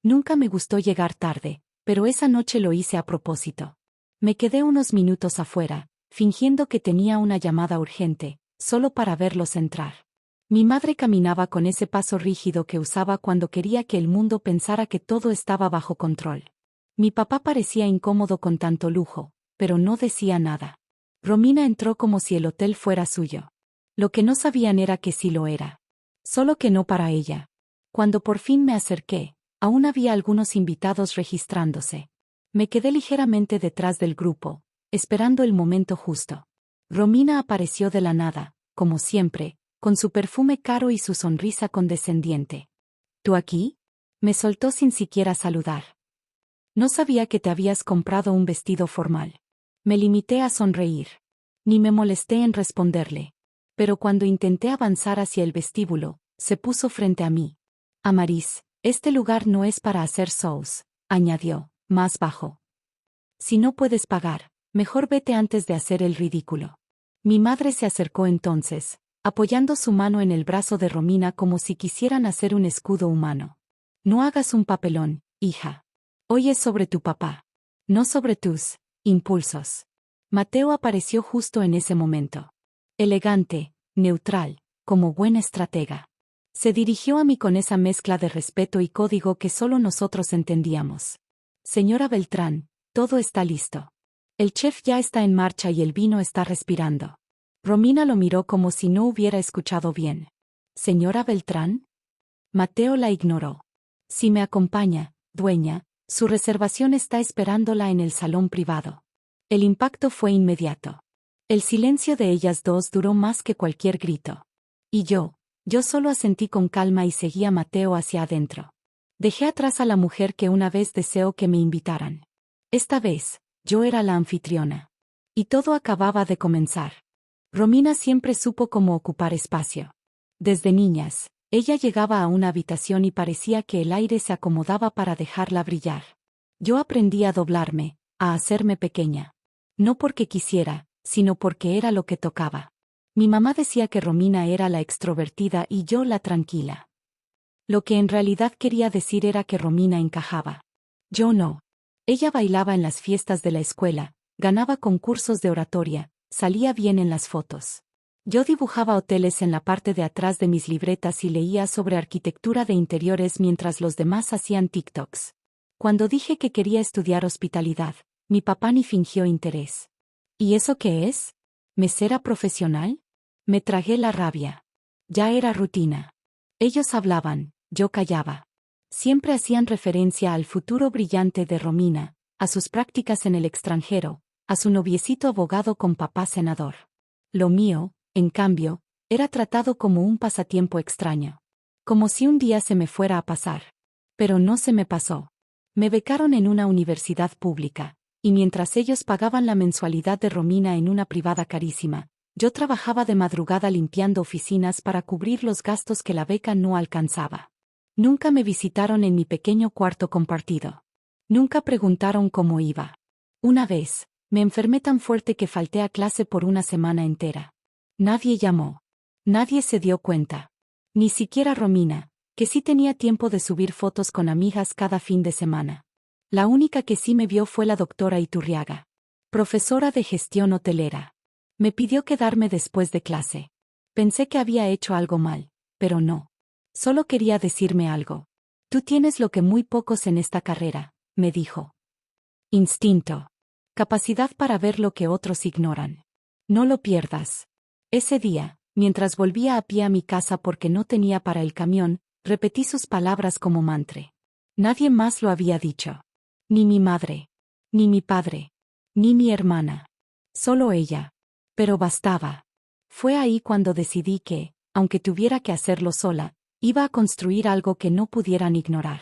Nunca me gustó llegar tarde, pero esa noche lo hice a propósito. Me quedé unos minutos afuera, fingiendo que tenía una llamada urgente, solo para verlos entrar. Mi madre caminaba con ese paso rígido que usaba cuando quería que el mundo pensara que todo estaba bajo control. Mi papá parecía incómodo con tanto lujo, pero no decía nada. Romina entró como si el hotel fuera suyo. Lo que no sabían era que sí lo era. Solo que no para ella. Cuando por fin me acerqué, aún había algunos invitados registrándose. Me quedé ligeramente detrás del grupo, esperando el momento justo. Romina apareció de la nada, como siempre, con su perfume caro y su sonrisa condescendiente. ¿Tú aquí? Me soltó sin siquiera saludar. No sabía que te habías comprado un vestido formal. Me limité a sonreír. Ni me molesté en responderle. Pero cuando intenté avanzar hacia el vestíbulo, se puso frente a mí. Amaris, este lugar no es para hacer shows, añadió, más bajo. Si no puedes pagar, mejor vete antes de hacer el ridículo. Mi madre se acercó entonces, apoyando su mano en el brazo de Romina como si quisieran hacer un escudo humano. No hagas un papelón, hija. Hoy es sobre tu papá. No sobre tus impulsos. Mateo apareció justo en ese momento. Elegante, neutral, como buen estratega. Se dirigió a mí con esa mezcla de respeto y código que solo nosotros entendíamos. Señora Beltrán, todo está listo. El chef ya está en marcha y el vino está respirando. Romina lo miró como si no hubiera escuchado bien. ¿Señora Beltrán? Mateo la ignoró. Si me acompaña, dueña, su reservación está esperándola en el salón privado. El impacto fue inmediato. El silencio de ellas dos duró más que cualquier grito. Y yo solo asentí con calma y seguí a Mateo hacia adentro. Dejé atrás a la mujer que una vez deseó que me invitaran. Esta vez, yo era la anfitriona. Y todo acababa de comenzar. Romina siempre supo cómo ocupar espacio. Desde niñas, ella llegaba a una habitación y parecía que el aire se acomodaba para dejarla brillar. Yo aprendí a doblarme, a hacerme pequeña. No porque quisiera, sino porque era lo que tocaba. Mi mamá decía que Romina era la extrovertida y yo la tranquila. Lo que en realidad quería decir era que Romina encajaba. Yo no. Ella bailaba en las fiestas de la escuela, ganaba concursos de oratoria, salía bien en las fotos. Yo dibujaba hoteles en la parte de atrás de mis libretas y leía sobre arquitectura de interiores mientras los demás hacían TikToks. Cuando dije que quería estudiar hospitalidad, mi papá ni fingió interés. ¿Y eso qué es? ¿Mesera profesional? Me tragué la rabia. Ya era rutina. Ellos hablaban, yo callaba. Siempre hacían referencia al futuro brillante de Romina, a sus prácticas en el extranjero, a su noviecito abogado con papá senador. Lo mío, en cambio, era tratado como un pasatiempo extraño. Como si un día se me fuera a pasar. Pero no se me pasó. Me becaron en una universidad pública, y mientras ellos pagaban la mensualidad de Romina en una privada carísima, yo trabajaba de madrugada limpiando oficinas para cubrir los gastos que la beca no alcanzaba. Nunca me visitaron en mi pequeño cuarto compartido. Nunca preguntaron cómo iba. Una vez, me enfermé tan fuerte que falté a clase por una semana entera. Nadie llamó. Nadie se dio cuenta. Ni siquiera Romina, que sí tenía tiempo de subir fotos con amigas cada fin de semana. La única que sí me vio fue la doctora Iturriaga, profesora de gestión hotelera. Me pidió quedarme después de clase. Pensé que había hecho algo mal, pero no. Solo quería decirme algo. Tú tienes lo que muy pocos en esta carrera, me dijo. Instinto. Capacidad para ver lo que otros ignoran. No lo pierdas. Ese día, mientras volvía a pie a mi casa porque no tenía para el camión, repetí sus palabras como mantra. Nadie más lo había dicho. Ni mi madre. Ni mi padre. Ni mi hermana. Solo ella. Pero bastaba. Fue ahí cuando decidí que, aunque tuviera que hacerlo sola, iba a construir algo que no pudieran ignorar.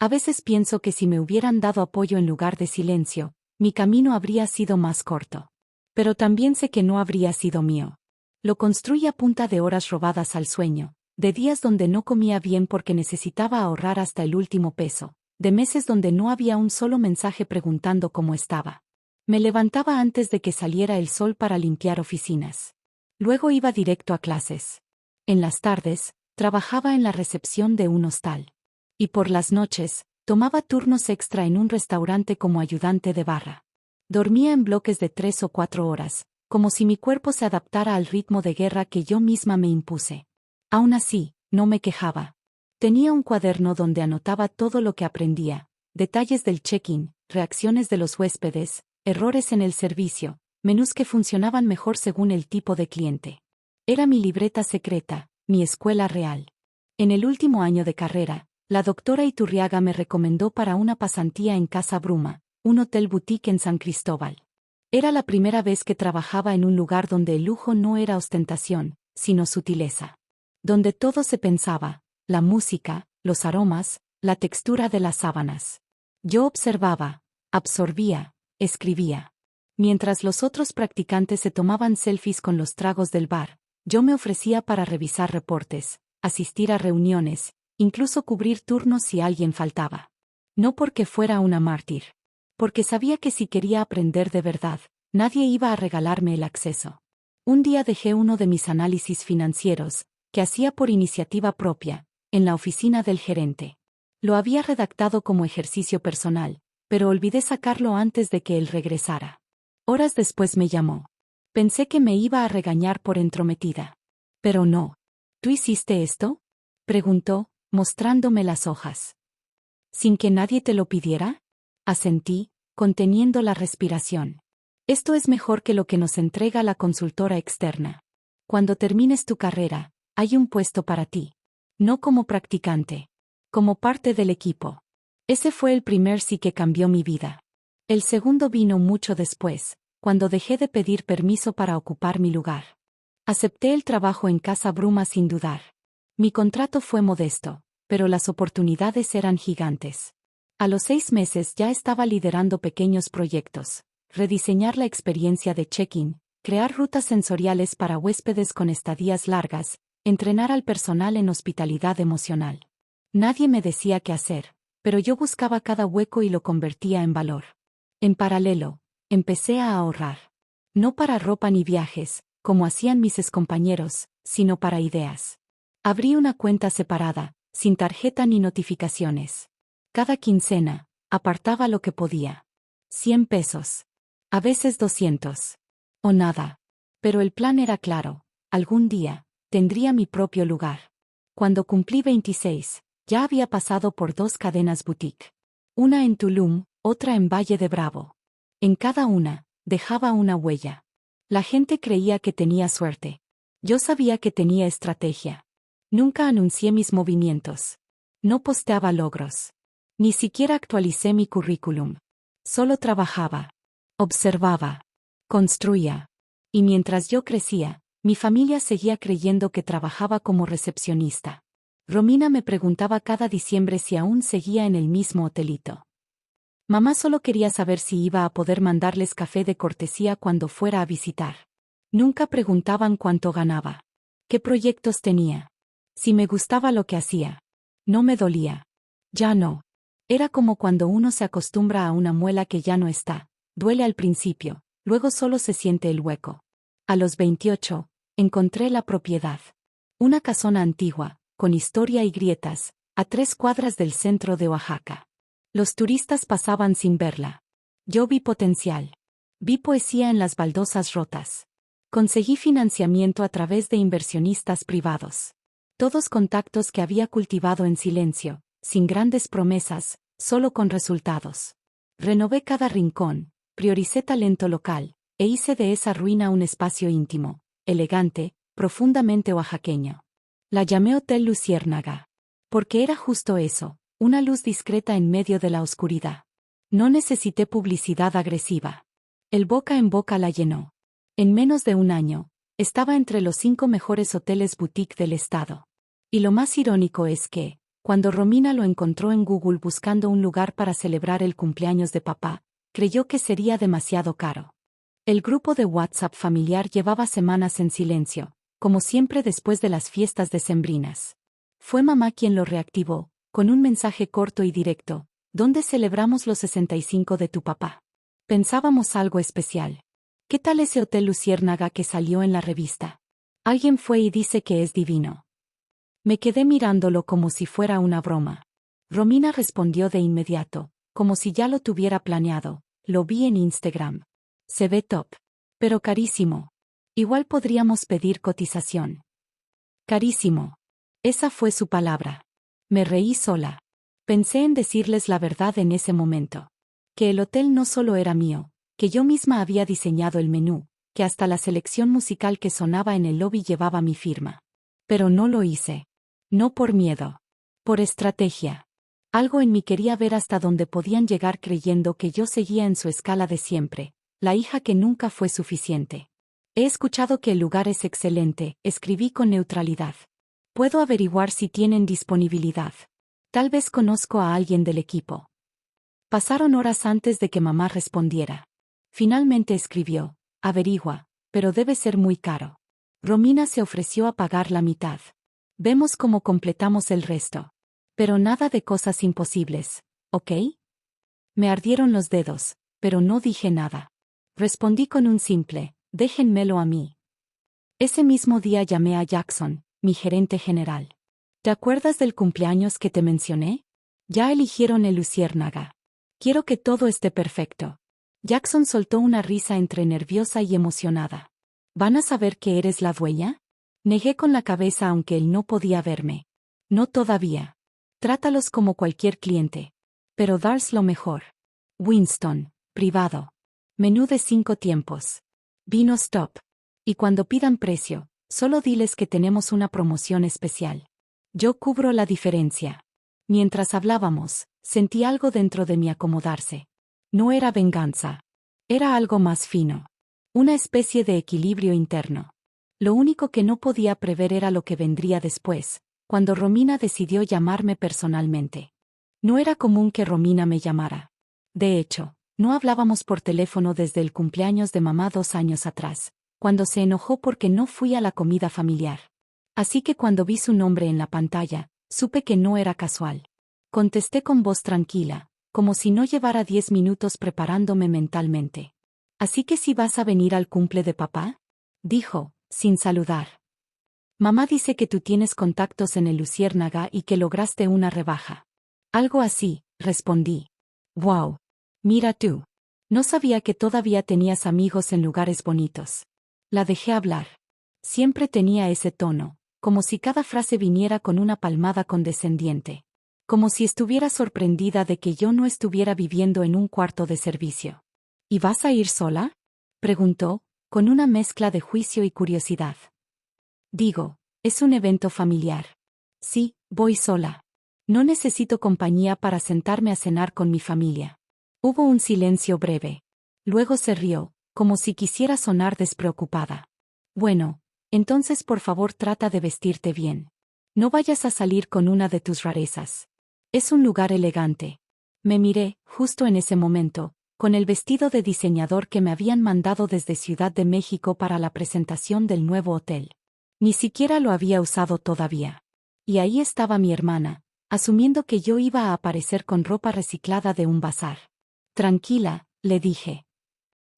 A veces pienso que si me hubieran dado apoyo en lugar de silencio, mi camino habría sido más corto. Pero también sé que no habría sido mío. Lo construí a punta de horas robadas al sueño, de días donde no comía bien porque necesitaba ahorrar hasta el último peso, de meses donde no había un solo mensaje preguntando cómo estaba. Me levantaba antes de que saliera el sol para limpiar oficinas. Luego iba directo a clases. En las tardes, trabajaba en la recepción de un hostal. Y por las noches, Tomaba turnos extra en un restaurante como ayudante de barra. Dormía en bloques de 3 o 4 horas, como si mi cuerpo se adaptara al ritmo de guerra que yo misma me impuse. Aún así, no me quejaba. Tenía un cuaderno donde anotaba todo lo que aprendía, detalles del check-in, reacciones de los huéspedes, errores en el servicio, menús que funcionaban mejor según el tipo de cliente. Era mi libreta secreta, mi escuela real. En el último año de carrera, la doctora Iturriaga me recomendó para una pasantía en Casa Bruma, un hotel boutique en San Cristóbal. Era la primera vez que trabajaba en un lugar donde el lujo no era ostentación, sino sutileza. Donde todo se pensaba, la música, los aromas, la textura de las sábanas. Yo observaba, absorbía, escribía. Mientras los otros practicantes se tomaban selfies con los tragos del bar, yo me ofrecía para revisar reportes, asistir a reuniones, incluso cubrir turnos si alguien faltaba. No porque fuera una mártir. Porque sabía que si quería aprender de verdad, nadie iba a regalarme el acceso. Un día dejé uno de mis análisis financieros, que hacía por iniciativa propia, en la oficina del gerente. Lo había redactado como ejercicio personal, pero olvidé sacarlo antes de que él regresara. Horas después me llamó. Pensé que me iba a regañar por entrometida. Pero no. ¿Tú hiciste esto?, preguntó, mostrándome las hojas. ¿Sin que nadie te lo pidiera? Asentí, conteniendo la respiración. Esto es mejor que lo que nos entrega la consultora externa. Cuando termines tu carrera, hay un puesto para ti. No como practicante. Como parte del equipo. Ese fue el primer sí que cambió mi vida. El segundo vino mucho después, cuando dejé de pedir permiso para ocupar mi lugar. Acepté el trabajo en Casa Bruma sin dudar. Mi contrato fue modesto, pero las oportunidades eran gigantes. A los 6 meses ya estaba liderando pequeños proyectos, rediseñar la experiencia de check-in, crear rutas sensoriales para huéspedes con estadías largas, entrenar al personal en hospitalidad emocional. Nadie me decía qué hacer, pero yo buscaba cada hueco y lo convertía en valor. En paralelo, empecé a ahorrar. No para ropa ni viajes, como hacían mis excompañeros, sino para ideas. Abrí una cuenta separada, sin tarjeta ni notificaciones. Cada quincena, apartaba lo que podía. 100 pesos. A veces 200. O nada. Pero el plan era claro. Algún día, tendría mi propio lugar. Cuando cumplí 26, ya había pasado por 2 cadenas boutique. Una en Tulum, otra en Valle de Bravo. En cada una, dejaba una huella. La gente creía que tenía suerte. Yo sabía que tenía estrategia. Nunca anuncié mis movimientos. No posteaba logros. Ni siquiera actualicé mi currículum. Solo trabajaba. Observaba. Construía. Y mientras yo crecía, mi familia seguía creyendo que trabajaba como recepcionista. Romina me preguntaba cada diciembre si aún seguía en el mismo hotelito. Mamá solo quería saber si iba a poder mandarles café de cortesía cuando fuera a visitar. Nunca preguntaban cuánto ganaba. ¿Qué proyectos tenía? Si me gustaba lo que hacía. No me dolía. Ya no. Era como cuando uno se acostumbra a una muela que ya no está. Duele al principio, luego solo se siente el hueco. A los 28, encontré la propiedad. Una casona antigua, con historia y grietas, a 3 cuadras del centro de Oaxaca. Los turistas pasaban sin verla. Yo vi potencial. Vi poesía en las baldosas rotas. Conseguí financiamiento a través de inversionistas privados. Todos contactos que había cultivado en silencio, sin grandes promesas, solo con resultados. Renové cada rincón, prioricé talento local, e hice de esa ruina un espacio íntimo, elegante, profundamente oaxaqueño. La llamé Hotel Luciérnaga. Porque era justo eso, una luz discreta en medio de la oscuridad. No necesité publicidad agresiva. El boca en boca la llenó. En menos de un año, estaba entre los 5 mejores hoteles boutique del estado. Y lo más irónico es que, cuando Romina lo encontró en Google buscando un lugar para celebrar el cumpleaños de papá, creyó que sería demasiado caro. El grupo de WhatsApp familiar llevaba semanas en silencio, como siempre después de las fiestas decembrinas. Fue mamá quien lo reactivó, con un mensaje corto y directo: ¿dónde celebramos los 65 de tu papá? Pensábamos algo especial. ¿Qué tal ese Hotel Luciérnaga que salió en la revista? Alguien fue y dice que es divino. Me quedé mirándolo como si fuera una broma. Romina respondió de inmediato, como si ya lo tuviera planeado. Lo vi en Instagram. Se ve top. Pero carísimo. Igual podríamos pedir cotización. Carísimo. Esa fue su palabra. Me reí sola. Pensé en decirles la verdad en ese momento. Que el hotel no solo era mío, que yo misma había diseñado el menú, que hasta la selección musical que sonaba en el lobby llevaba mi firma. Pero no lo hice. No por miedo. Por estrategia. Algo en mí quería ver hasta dónde podían llegar creyendo que yo seguía en su escala de siempre, la hija que nunca fue suficiente. He escuchado que el lugar es excelente, escribí con neutralidad. Puedo averiguar si tienen disponibilidad. Tal vez conozco a alguien del equipo. Pasaron horas antes de que mamá respondiera. Finalmente escribió, averigua, pero debe ser muy caro. Romina se ofreció a pagar la mitad. Vemos cómo completamos el resto. Pero nada de cosas imposibles, ¿ok? Me ardieron los dedos, pero no dije nada. Respondí con un simple, déjenmelo a mí. Ese mismo día llamé a Jackson, mi gerente general. ¿Te acuerdas del cumpleaños que te mencioné? Ya eligieron el Luciérnaga. Quiero que todo esté perfecto. Jackson soltó una risa entre nerviosa y emocionada. ¿Van a saber que eres la dueña? Negué con la cabeza aunque él no podía verme. No todavía. Trátalos como cualquier cliente. Pero darles lo mejor. Winston, privado. Menú de 5 tiempos. Vino stop. Y cuando pidan precio, solo diles que tenemos una promoción especial. Yo cubro la diferencia. Mientras hablábamos, sentí algo dentro de mí acomodarse. No era venganza. Era algo más fino. Una especie de equilibrio interno. Lo único que no podía prever era lo que vendría después, cuando Romina decidió llamarme personalmente. No era común que Romina me llamara. De hecho, no hablábamos por teléfono desde el cumpleaños de mamá 2 años atrás, cuando se enojó porque no fui a la comida familiar. Así que cuando vi su nombre en la pantalla, supe que no era casual. Contesté con voz tranquila, como si no llevara 10 minutos preparándome mentalmente. ¿Así que si vas a venir al cumple de papá? Dijo, sin saludar. Mamá dice que tú tienes contactos en el Luciérnaga y que lograste una rebaja. Algo así, respondí. Wow. Mira tú. No sabía que todavía tenías amigos en lugares bonitos. La dejé hablar. Siempre tenía ese tono, como si cada frase viniera con una palmada condescendiente. Como si estuviera sorprendida de que yo no estuviera viviendo en un cuarto de servicio. ¿Y vas a ir sola? Preguntó, con una mezcla de juicio y curiosidad. Digo, es un evento familiar. Sí, voy sola. No necesito compañía para sentarme a cenar con mi familia. Hubo un silencio breve. Luego se rió, como si quisiera sonar despreocupada. Bueno, entonces por favor trata de vestirte bien. No vayas a salir con una de tus rarezas. Es un lugar elegante. Me miré, justo en ese momento, con el vestido de diseñador que me habían mandado desde Ciudad de México para la presentación del nuevo hotel. Ni siquiera lo había usado todavía. Y ahí estaba mi hermana, asumiendo que yo iba a aparecer con ropa reciclada de un bazar. Tranquila, le dije.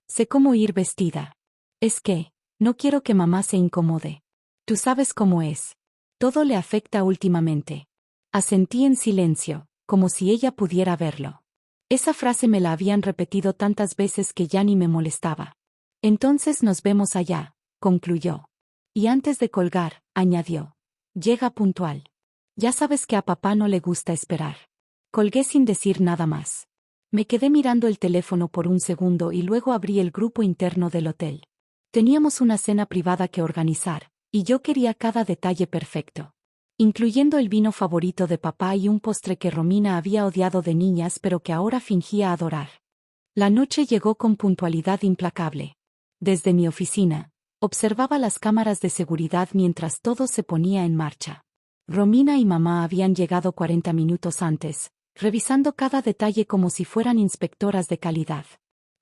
Sé cómo ir vestida. Es que, no quiero que mamá se incomode. Tú sabes cómo es. Todo le afecta últimamente. Asentí en silencio, como si ella pudiera verlo. Esa frase me la habían repetido tantas veces que ya ni me molestaba. Entonces nos vemos allá, concluyó. Y antes de colgar, añadió. Llega puntual. Ya sabes que a papá no le gusta esperar. Colgué sin decir nada más. Me quedé mirando el teléfono por un segundo y luego abrí el grupo interno del hotel. Teníamos una cena privada que organizar, y yo quería cada detalle perfecto. Incluyendo el vino favorito de papá y un postre que Romina había odiado de niñas pero que ahora fingía adorar. La noche llegó con puntualidad implacable. Desde mi oficina, observaba las cámaras de seguridad mientras todo se ponía en marcha. Romina y mamá habían llegado 40 minutos antes, revisando cada detalle como si fueran inspectoras de calidad.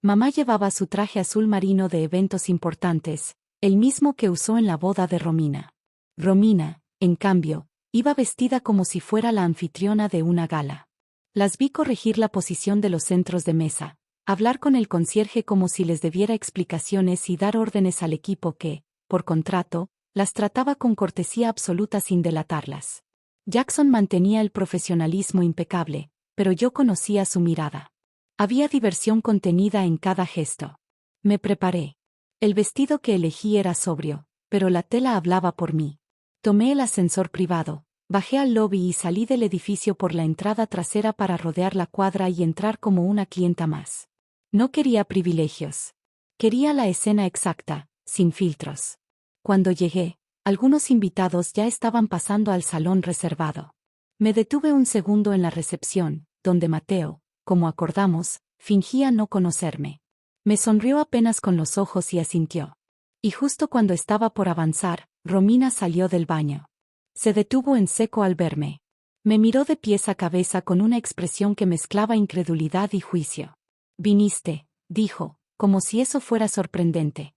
Mamá llevaba su traje azul marino de eventos importantes, el mismo que usó en la boda de Romina. Romina, en cambio, iba vestida como si fuera la anfitriona de una gala. Las vi corregir la posición de los centros de mesa, hablar con el concierge como si les debiera explicaciones y dar órdenes al equipo que, por contrato, las trataba con cortesía absoluta sin delatarlas. Jackson mantenía el profesionalismo impecable, pero yo conocía su mirada. Había diversión contenida en cada gesto. Me preparé. El vestido que elegí era sobrio, pero la tela hablaba por mí. Tomé el ascensor privado, bajé al lobby y salí del edificio por la entrada trasera para rodear la cuadra y entrar como una clienta más. No quería privilegios. Quería la escena exacta, sin filtros. Cuando llegué, algunos invitados ya estaban pasando al salón reservado. Me detuve un segundo en la recepción, donde Mateo, como acordamos, fingía no conocerme. Me sonrió apenas con los ojos y asintió. Y justo cuando estaba por avanzar, Romina salió del baño. Se detuvo en seco al verme. Me miró de pies a cabeza con una expresión que mezclaba incredulidad y juicio. «Viniste», dijo, como si eso fuera sorprendente.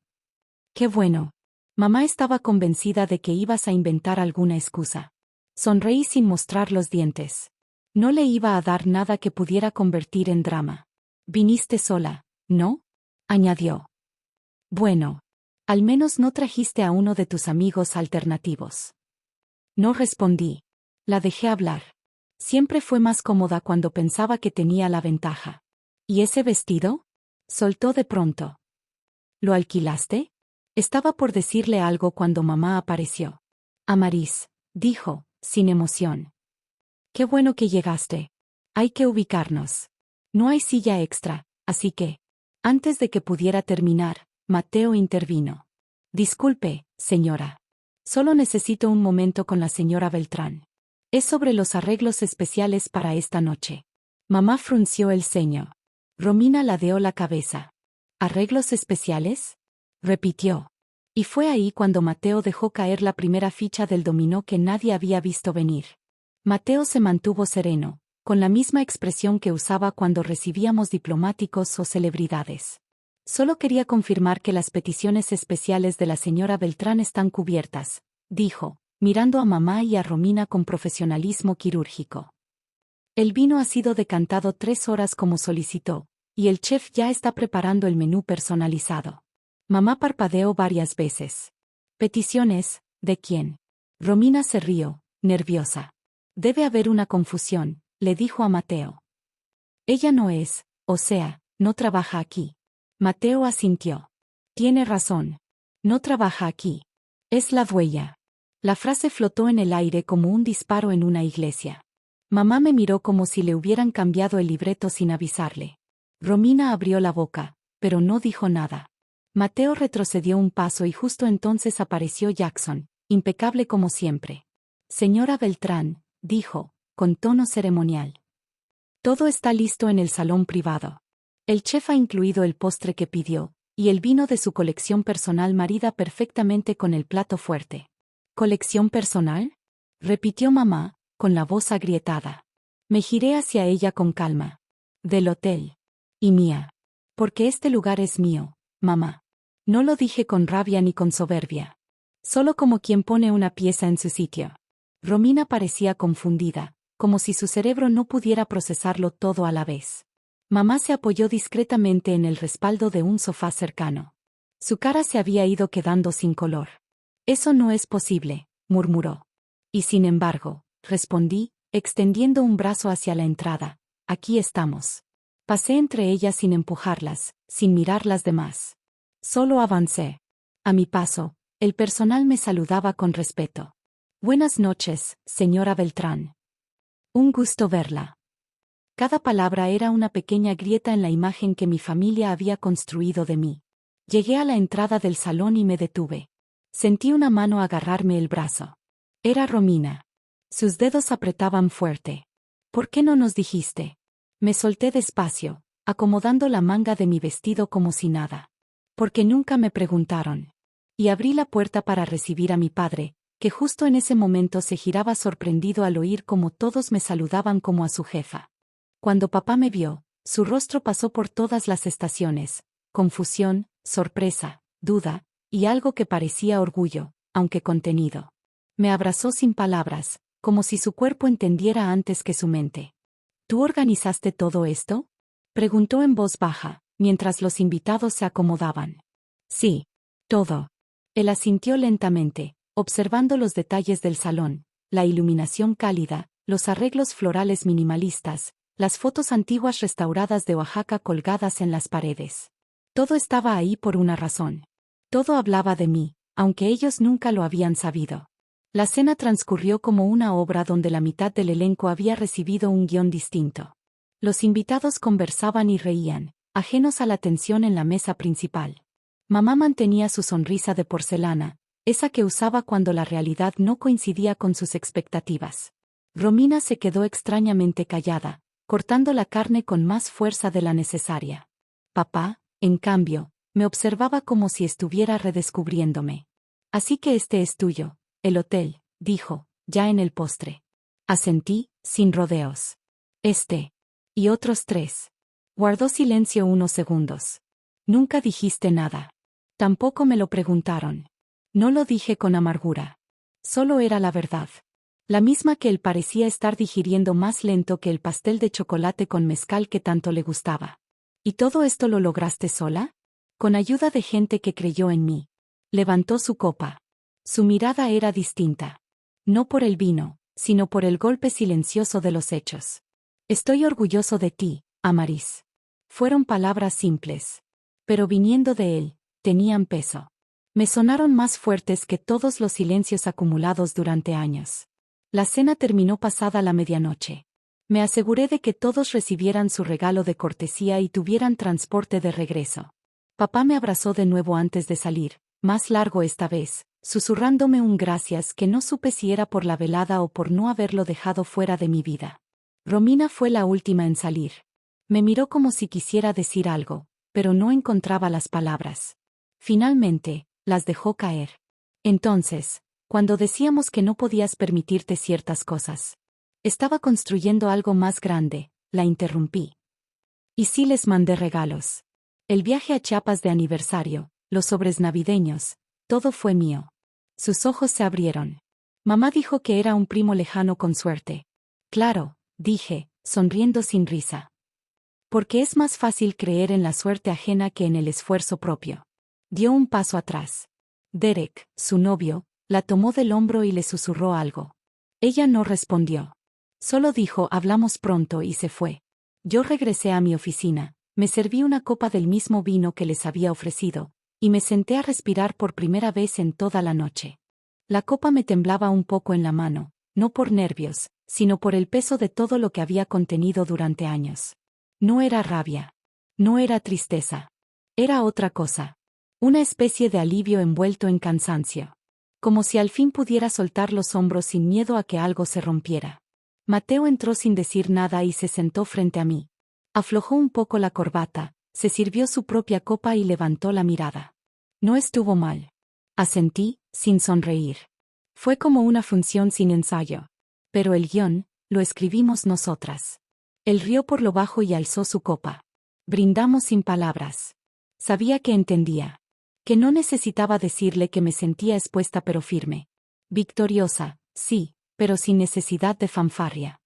«Qué bueno». Mamá estaba convencida de que ibas a inventar alguna excusa. Sonreí sin mostrar los dientes. No le iba a dar nada que pudiera convertir en drama. «Viniste sola, ¿no?», añadió. «Bueno. Al menos no trajiste a uno de tus amigos alternativos». No respondí. La dejé hablar. Siempre fue más cómoda cuando pensaba que tenía la ventaja. «¿Y ese vestido?», soltó de pronto. «¿Lo alquilaste?». Estaba por decirle algo cuando mamá apareció. «Amaris», dijo, sin emoción. «Qué bueno que llegaste. Hay que ubicarnos. No hay silla extra, así que…». Antes de que pudiera terminar, Mateo intervino. «Disculpe, señora. Solo necesito un momento con la señora Beltrán. Es sobre los arreglos especiales para esta noche». Mamá frunció el ceño. Romina ladeó la cabeza. «¿Arreglos especiales?», repitió. Y fue ahí cuando Mateo dejó caer la primera ficha del dominó que nadie había visto venir. Mateo se mantuvo sereno, con la misma expresión que usaba cuando recibíamos diplomáticos o celebridades. «Solo quería confirmar que las peticiones especiales de la señora Beltrán están cubiertas», dijo, mirando a mamá y a Romina con profesionalismo quirúrgico. «El vino ha sido decantado 3 horas como solicitó, y el chef ya está preparando el menú personalizado». Mamá parpadeó varias veces. «¿Peticiones? ¿De quién?». Romina se rió, nerviosa. «Debe haber una confusión», le dijo a Mateo. «Ella no es, o sea, no trabaja aquí». Mateo asintió. «Tiene razón. No trabaja aquí. Es la dueña». La frase flotó en el aire como un disparo en una iglesia. Mamá me miró como si le hubieran cambiado el libreto sin avisarle. Romina abrió la boca, pero no dijo nada. Mateo retrocedió un paso y justo entonces apareció Jackson, impecable como siempre. «Señora Beltrán», dijo, con tono ceremonial. «Todo está listo en el salón privado. El chef ha incluido el postre que pidió, y el vino de su colección personal marida perfectamente con el plato fuerte». «¿Colección personal?», repitió mamá, con la voz agrietada. Me giré hacia ella con calma. «Del hotel. Y mía. Porque este lugar es mío, mamá». No lo dije con rabia ni con soberbia. Solo como quien pone una pieza en su sitio. Romina parecía confundida, como si su cerebro no pudiera procesarlo todo a la vez. Mamá se apoyó discretamente en el respaldo de un sofá cercano. Su cara se había ido quedando sin color. «Eso no es posible», murmuró. «Y sin embargo», respondí, extendiendo un brazo hacia la entrada, «aquí estamos». Pasé entre ellas sin empujarlas, sin mirar las demás. Solo avancé. A mi paso, el personal me saludaba con respeto. «Buenas noches, señora Beltrán. Un gusto verla». Cada palabra era una pequeña grieta en la imagen que mi familia había construido de mí. Llegué a la entrada del salón y me detuve. Sentí una mano agarrarme el brazo. Era Romina. Sus dedos apretaban fuerte. «¿Por qué no nos dijiste?». Me solté despacio, acomodando la manga de mi vestido como si nada. «Porque nunca me preguntaron». Y abrí la puerta para recibir a mi padre, que justo en ese momento se giraba sorprendido al oír cómo todos me saludaban como a su jefa. Cuando papá me vio, su rostro pasó por todas las estaciones: confusión, sorpresa, duda, y algo que parecía orgullo, aunque contenido. Me abrazó sin palabras, como si su cuerpo entendiera antes que su mente. «¿Tú organizaste todo esto?», preguntó en voz baja, mientras los invitados se acomodaban. «Sí, todo». Él asintió lentamente, observando los detalles del salón, la iluminación cálida, los arreglos florales minimalistas, las fotos antiguas restauradas de Oaxaca colgadas en las paredes. Todo estaba ahí por una razón. Todo hablaba de mí, aunque ellos nunca lo habían sabido. La cena transcurrió como una obra donde la mitad del elenco había recibido un guión distinto. Los invitados conversaban y reían, ajenos a la tensión en la mesa principal. Mamá mantenía su sonrisa de porcelana, esa que usaba cuando la realidad no coincidía con sus expectativas. Romina se quedó extrañamente callada, cortando la carne con más fuerza de la necesaria. Papá, en cambio, me observaba como si estuviera redescubriéndome. Así que este es tuyo, el hotel, dijo, ya en el postre. Asentí, sin rodeos. Y otros 3. Guardó silencio unos segundos. Nunca dijiste nada. Tampoco me lo preguntaron. No lo dije con amargura. Solo era la verdad. La misma que él parecía estar digiriendo más lento que el pastel de chocolate con mezcal que tanto le gustaba. ¿Y todo esto lo lograste sola? Con ayuda de gente que creyó en mí. Levantó su copa. Su mirada era distinta. No por el vino, sino por el golpe silencioso de los hechos. Estoy orgulloso de ti, Amaris. Fueron palabras simples. Pero viniendo de él, tenían peso. Me sonaron más fuertes que todos los silencios acumulados durante años. La cena terminó pasada la medianoche. Me aseguré de que todos recibieran su regalo de cortesía y tuvieran transporte de regreso. Papá me abrazó de nuevo antes de salir, más largo esta vez, susurrándome un gracias que no supe si era por la velada o por no haberlo dejado fuera de mi vida. Romina fue la última en salir. Me miró como si quisiera decir algo, pero no encontraba las palabras. Finalmente, las dejó caer. Entonces, cuando decíamos que no podías permitirte ciertas cosas. Estaba construyendo algo más grande, la interrumpí. Y sí les mandé regalos. El viaje a Chiapas de aniversario, los sobres navideños, todo fue mío. Sus ojos se abrieron. Mamá dijo que era un primo lejano con suerte. Claro, dije, sonriendo sin risa. Porque es más fácil creer en la suerte ajena que en el esfuerzo propio. Dio un paso atrás. Derek, su novio, la tomó del hombro y le susurró algo. Ella no respondió. Solo dijo hablamos pronto y se fue. Yo regresé a mi oficina, me serví una copa del mismo vino que les había ofrecido, y me senté a respirar por primera vez en toda la noche. La copa me temblaba un poco en la mano, no por nervios, sino por el peso de todo lo que había contenido durante años. No era rabia. No era tristeza. Era otra cosa. Una especie de alivio envuelto en cansancio. Como si al fin pudiera soltar los hombros sin miedo a que algo se rompiera. Mateo entró sin decir nada y se sentó frente a mí. Aflojó un poco la corbata, se sirvió su propia copa y levantó la mirada. No estuvo mal. Asentí, sin sonreír. Fue como una función sin ensayo. Pero el guión, lo escribimos nosotras. Él rió por lo bajo y alzó su copa. Brindamos sin palabras. Sabía que entendía. Que no necesitaba decirle que me sentía expuesta pero firme. Victoriosa, sí, pero sin necesidad de fanfarria.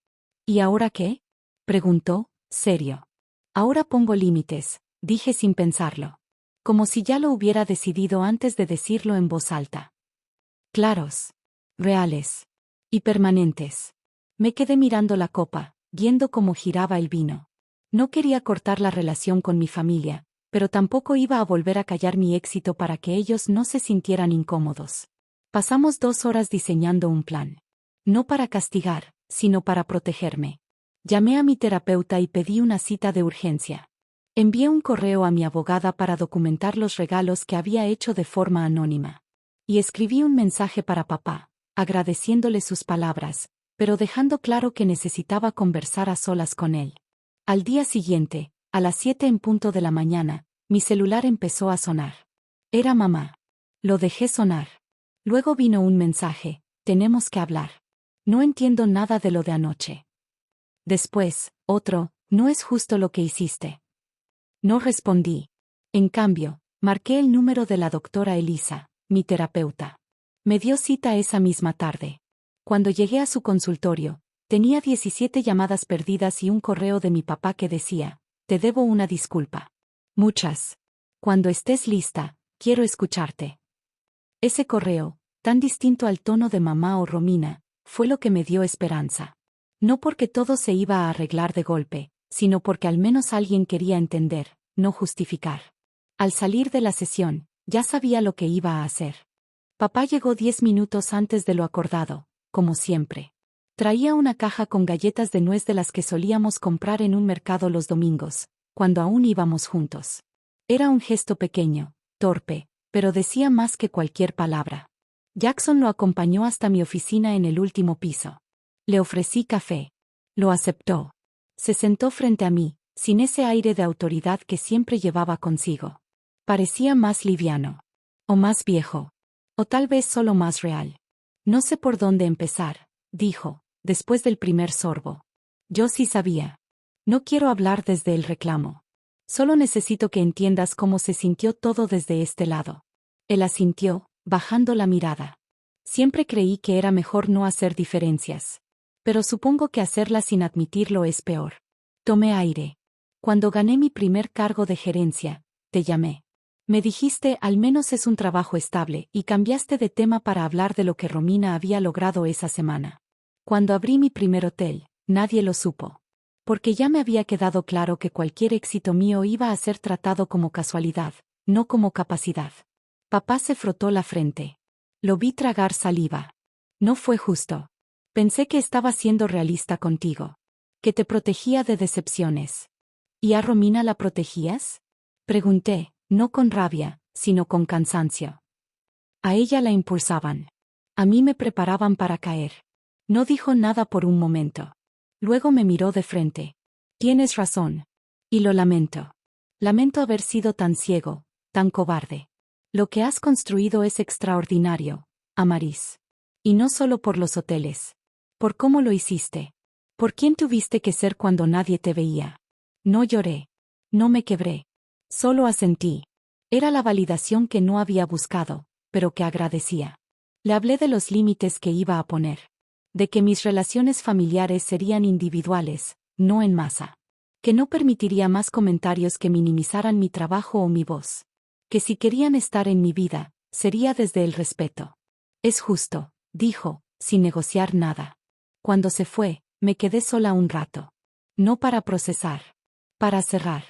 ¿Y ahora qué? Preguntó, serio. Ahora pongo límites, dije sin pensarlo. Como si ya lo hubiera decidido antes de decirlo en voz alta. Claros. Reales. Y permanentes. Me quedé mirando la copa, viendo cómo giraba el vino. No quería cortar la relación con mi familia, pero tampoco iba a volver a callar mi éxito para que ellos no se sintieran incómodos. Pasamos 2 horas diseñando un plan. No para castigar, sino para protegerme. Llamé a mi terapeuta y pedí una cita de urgencia. Envié un correo a mi abogada para documentar los regalos que había hecho de forma anónima. Y escribí un mensaje para papá, agradeciéndole sus palabras, pero dejando claro que necesitaba conversar a solas con él. Al día siguiente, a las 7 en punto de la mañana, mi celular empezó a sonar. Era mamá. Lo dejé sonar. Luego vino un mensaje, tenemos que hablar. No entiendo nada de lo de anoche. Después, otro, no es justo lo que hiciste. No respondí. En cambio, marqué el número de la doctora Elisa, mi terapeuta. Me dio cita esa misma tarde. Cuando llegué a su consultorio, tenía 17 llamadas perdidas y un correo de mi papá que decía, te debo una disculpa. Muchas. Cuando estés lista, quiero escucharte. Ese correo, tan distinto al tono de mamá o Romina, fue lo que me dio esperanza. No porque todo se iba a arreglar de golpe, sino porque al menos alguien quería entender, no justificar. Al salir de la sesión, ya sabía lo que iba a hacer. Papá llegó 10 minutos antes de lo acordado, como siempre. Traía una caja con galletas de nuez de las que solíamos comprar en un mercado los domingos, cuando aún íbamos juntos. Era un gesto pequeño, torpe, pero decía más que cualquier palabra. Jackson lo acompañó hasta mi oficina en el último piso. Le ofrecí café. Lo aceptó. Se sentó frente a mí, sin ese aire de autoridad que siempre llevaba consigo. Parecía más liviano. O más viejo. O tal vez solo más real. No sé por dónde empezar, dijo, después del primer sorbo. Yo sí sabía. No quiero hablar desde el reclamo. Solo necesito que entiendas cómo se sintió todo desde este lado. Él asintió, bajando la mirada. Siempre creí que era mejor no hacer diferencias. Pero supongo que hacerlas sin admitirlo es peor. Tomé aire. Cuando gané mi primer cargo de gerencia, te llamé. Me dijiste, al menos es un trabajo estable, y cambiaste de tema para hablar de lo que Romina había logrado esa semana. Cuando abrí mi primer hotel, nadie lo supo. Porque ya me había quedado claro que cualquier éxito mío iba a ser tratado como casualidad, no como capacidad. Papá se frotó la frente. Lo vi tragar saliva. No fue justo. Pensé que estaba siendo realista contigo. Que te protegía de decepciones. ¿Y a Romina la protegías? Pregunté, no con rabia, sino con cansancio. A ella la impulsaban. A mí me preparaban para caer. No dijo nada por un momento. Luego me miró de frente. Tienes razón. Y lo lamento. Lamento haber sido tan ciego, tan cobarde. Lo que has construido es extraordinario, Amaris. Y no solo por los hoteles. Por cómo lo hiciste. Por quién tuviste que ser cuando nadie te veía. No lloré. No me quebré. Solo asentí. Era la validación que no había buscado, pero que agradecía. Le hablé de los límites que iba a poner. De que mis relaciones familiares serían individuales, no en masa. Que no permitiría más comentarios que minimizaran mi trabajo o mi voz. Que si querían estar en mi vida, sería desde el respeto. Es justo, dijo, sin negociar nada. Cuando se fue, me quedé sola un rato. No para procesar. Para cerrar.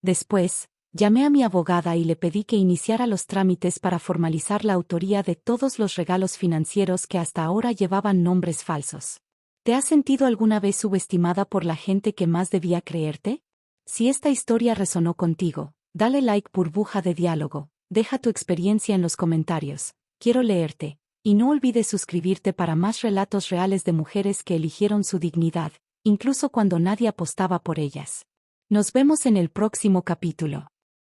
Después, llamé a mi abogada y le pedí que iniciara los trámites para formalizar la autoría de todos los regalos financieros que hasta ahora llevaban nombres falsos. ¿Te has sentido alguna vez subestimada por la gente que más debía creerte? Si esta historia resonó contigo, dale like burbuja de diálogo, deja tu experiencia en los comentarios, quiero leerte, y no olvides suscribirte para más relatos reales de mujeres que eligieron su dignidad, incluso cuando nadie apostaba por ellas. Nos vemos en el próximo capítulo.